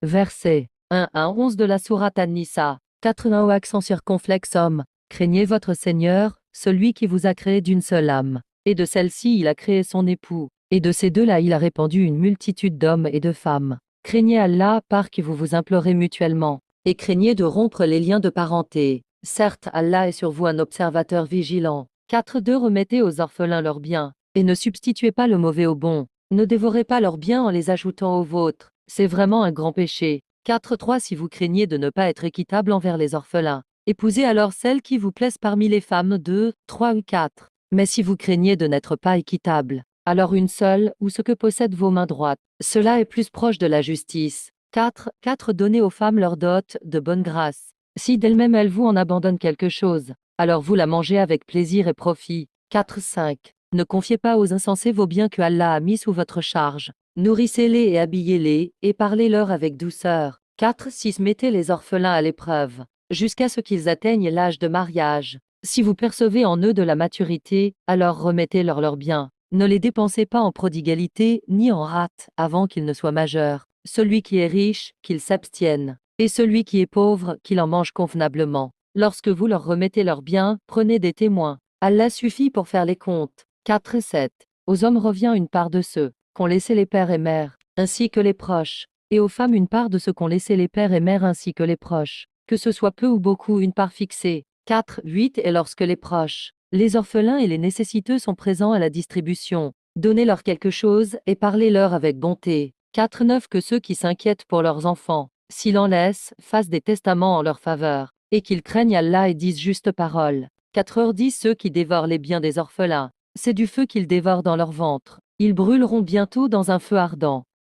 Verset 1 à 11 de la sourate An-Nisa. 81 au accent circonflexe homme. Craignez votre Seigneur, celui qui vous a créé d'une seule âme. Et de celle-ci il a créé son époux. Et de ces deux-là il a répandu une multitude d'hommes et de femmes. Craignez Allah par qui vous vous implorez mutuellement. Et craignez de rompre les liens de parenté. Certes, Allah est sur vous un observateur vigilant. 4.2 Remettez aux orphelins leurs biens. Et ne substituez pas le mauvais au bon. Ne dévorez pas leurs biens en les ajoutant aux vôtres. C'est vraiment un grand péché. 4.3 Si vous craignez de ne pas être équitable envers les orphelins, épousez alors celles qui vous plaisent parmi les femmes. 2, 3 ou 4. Mais si vous craignez de n'être pas équitable, alors une seule, ou ce que possèdent vos mains droites. Cela est plus proche de la justice. 4. Donnez aux femmes leur dot, de bonne grâce. Si d'elles-mêmes elles vous en abandonnent quelque chose, alors vous la mangez avec plaisir et profit. 4.5 Ne confiez pas aux insensés vos biens que Allah a mis sous votre charge. Nourrissez-les et habillez-les, et parlez-leur avec douceur. 4.6 Mettez les orphelins à l'épreuve, jusqu'à ce qu'ils atteignent l'âge de mariage. Si vous percevez en eux de la maturité, alors remettez-leur leurs biens. Ne les dépensez pas en prodigalité, ni en rate, avant qu'ils ne soient majeurs. Celui qui est riche, qu'il s'abstienne, et celui qui est pauvre, qu'il en mange convenablement. Lorsque vous leur remettez leurs biens, prenez des témoins. Allah suffit pour faire les comptes. 4.7 Aux hommes revient une part de ceux qu'ont laissé les pères et mères, ainsi que les proches, et aux femmes une part de ce qu'ont laissé les pères et mères ainsi que les proches, que ce soit peu ou beaucoup une part fixée. 4.8 Et lorsque les proches, les orphelins et les nécessiteux sont présents à la distribution, donnez-leur quelque chose et parlez-leur avec bonté. 4.9 Que ceux qui s'inquiètent pour leurs enfants, s'ils en laissent, fassent des testaments en leur faveur, et qu'ils craignent Allah et disent juste parole. 4h10 Ceux qui dévorent les biens des orphelins, c'est du feu qu'ils dévorent dans leur ventre. Ils brûleront bientôt dans un feu ardent.